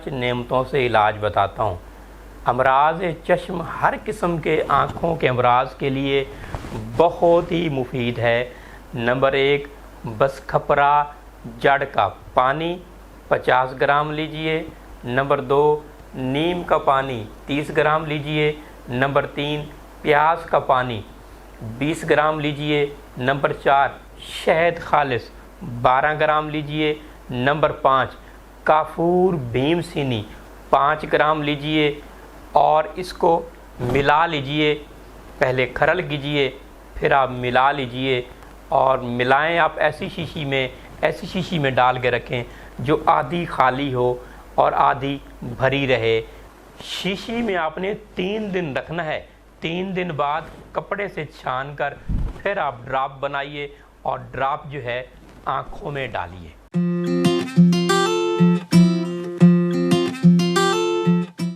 5 नेमतों से इलाज बताता हूँ। अमराज चश्म हर किस्म के आँखों के अमराज के लिए बहुत ही मुफीद है। नंबर 1, बसखपरा जड़ का पानी 50 ग्राम लीजिए। नंबर 2, नीम का पानी 30 ग्राम लीजिए। नंबर 3, प्याज का पानी 20 ग्राम लीजिए। नंबर 4, शहद खालिस 12 ग्राम लीजिए। नंबर 5, काफूर भीमसीनी 5 ग्राम लीजिए और इसको मिला लीजिए। पहले खरल कीजिए, फिर आप मिला लीजिए और मिलाएं आप ऐसी शीशी में डाल के रखें जो आधी खाली हो और आधी भरी रहे। शीशी में आपने 3 दिन रखना है। 3 दिन बाद कपड़े से छान कर फिर आप ड्रॉप बनाइए और ड्रॉप जो है आँखों में डालिए।